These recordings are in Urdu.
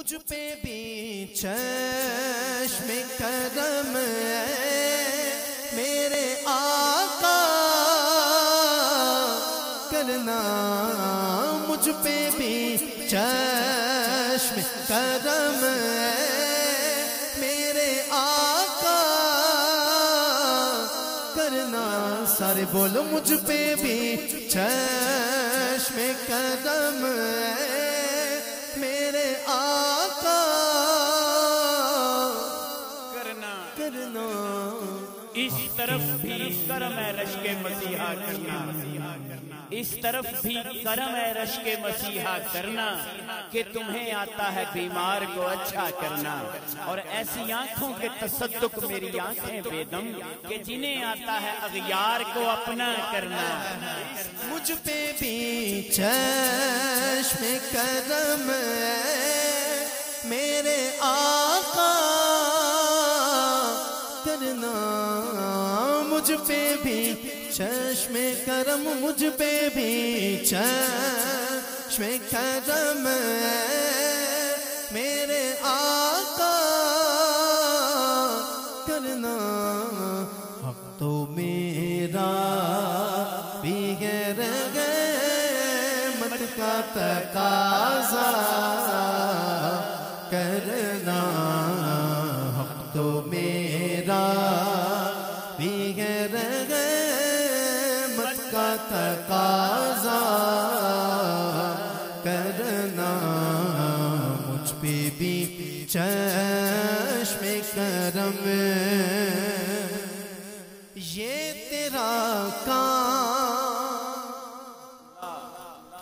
مجھ پہ بھی چشم کرم ہے میرے آقا کرنا، مجھ پہ بھی چشم کرم ہے میرے آقا کرنا، سارے بولو مجھ پہ بھی چشم کرم ہے میرے آقا کرنا، اس طرف بھی کرم ہے رشک مسیحا کرنا، اس طرف بھی کرم ہے رشک مسیحا کرنا کہ تمہیں آتا ہے بیمار کو اچھا کرنا، اور ایسی آنکھوں کے تصدق میری آنکھیں بے دم کہ جنہیں آتا ہے اغیار کو اپنا کرنا۔ مجھ پہ بھی چشم کرم ہے میرے آقا کرنا، مجھ پہ بھی چشم کرم، مجھ پہ بھی چشم کرم ہے میرے آقا کرنا، حق تو میرا بھی ہے رحمت کا تقاضا کرنا، حق تو میرا بھی ہے رحمت کا تقاضا کرنا، مجھ پہ بھی چشم کرم یہ تیرا کام،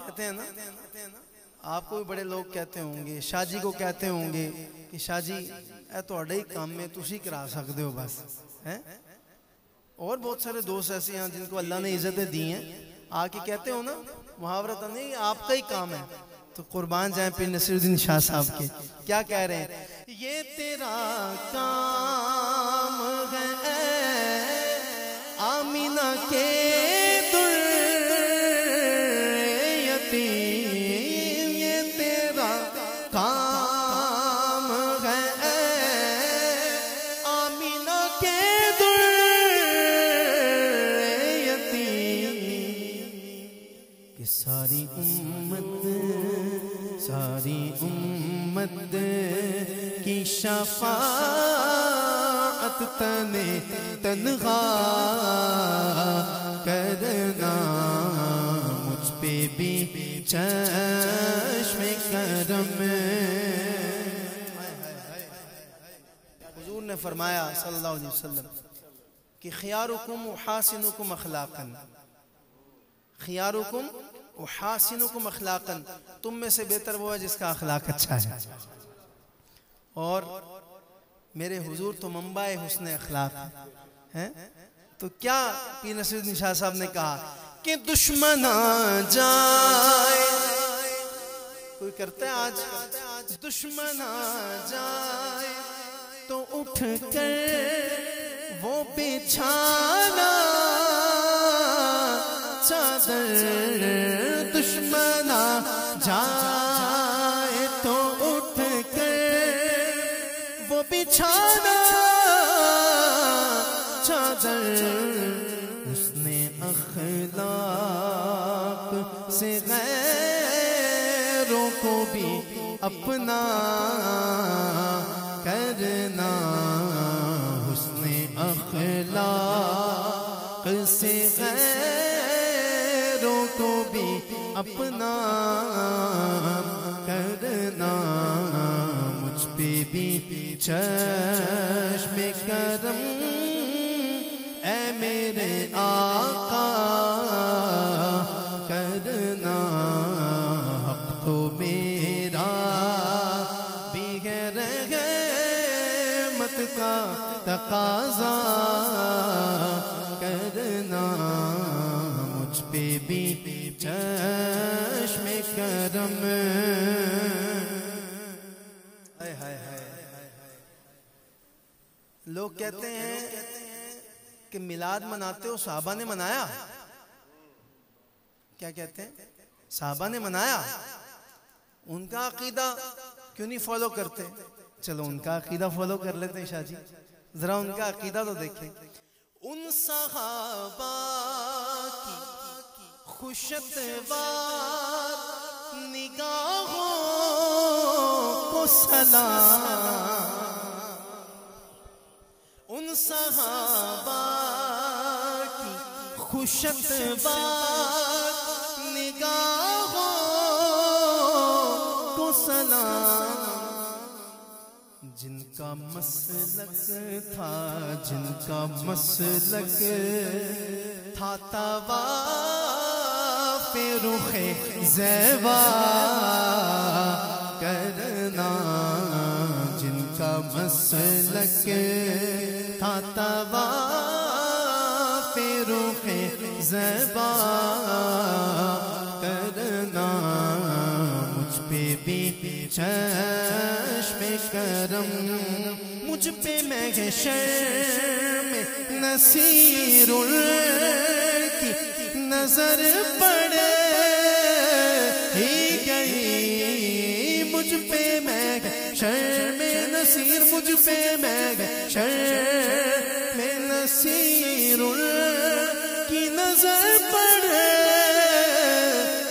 کہتے ہیں نا آپ کو بھی بڑے لوگ کہتے ہوں گے، شاہ جی کو کہتے ہوں گے کہ شاہ جی اے توڑے ہی کام میں تسی کرا سکتے ہو بس، اور بہت سارے دوست ایسے ہیں جن کو اللہ نے عزتیں دی ہیں، آ کے کہتے ہو نا محاورتاً نہیں آپ کا ہی کام ہے، تو قربان جائیں پیر نصیر الدین شاہ صاحب کے، کیا کہہ رہے ہیں؟ یہ تیرا کام ہے آمینہ کے یتیم، یہ تیرا کام ہے آمینہ کے یتیم، کہ ساری امت کی شفاعت تنہا کرنا، مجھ پہ بھی چشم کرم۔ حضور نے فرمایا صلی اللہ علیہ وسلم کہ خیارکم وحاسنکم اخلاقا، خیارکم وحاسنکم اخلاقا، تم میں سے بہتر وہ ہے جس کا اخلاق اچھا ہے، اور میرے حضور تو منبع حسن اخلاق ہیں، تو کیا پیر نصیر الدین شاہ صاحب نے کہا کہ دشمن آ جائے، کوئی کرتا ہے آج، دشمن آ جائے تو اٹھ کر وہ بچھانا چادر، دشمن آ جائے تو اٹھ کر وہ بچھانا چادر، حسن اخلاق سے غیروں کو بھی اپنا کرنا، حسن اخلاق سے غیروں کو بھی اپنا کرنا، مجھ پہ بھی چشم کرم اے میرے آقا کرنا، حق تو میرا بھی ہے رحمت کا تقاضا کرنا، مجھ پہ بھی چشم کرم۔ لوگ کہتے ہیں کہ میلاد مناتے ہو، صحابہ نے منایا، کیا کہتے ہیں؟ صحابہ نے منایا، ان کا عقیدہ کیوں نہیں فالو کرتے؟ چلو ان کا عقیدہ فالو کر لیتے ہیں شاہ جی، ذرا ان کا عقیدہ تو دیکھیں. ان صحابہ کی خوشتوار نگاہوں کو سلام، ان صحابہ کی خوشتوار نگاہوں کو سلام، جن کا مسلک تھا، جن کا مسلک تھا طواف رخ زیبا کرنا، جن کا مسلک تھا طواف رخ زیبا کرنا، مجھ پہ بھی چشم کرم، مجھ پہ محشر میں نصیر کی نظر پڑے ہی گئی، مجھ پہ محشر میں نصیر، مجھ پہ محشر میں نصیر کی نظر پڑے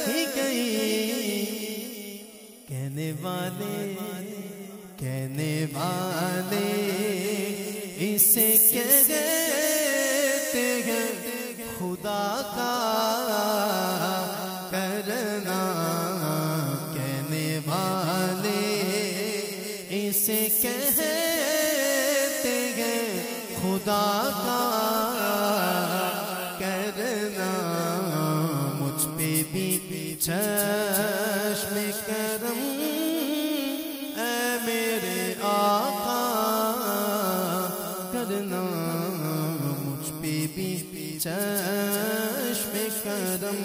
ہی گئی. کہنے والے اسے کہتے ہیں خدا کا کرنا، کہنے والے اسے کہتے ہیں خدا کا کرنا، مجھ پہ بھی چشم کرم اے میرے آقا کرنا، مجھ پہ بھی چشم کرم.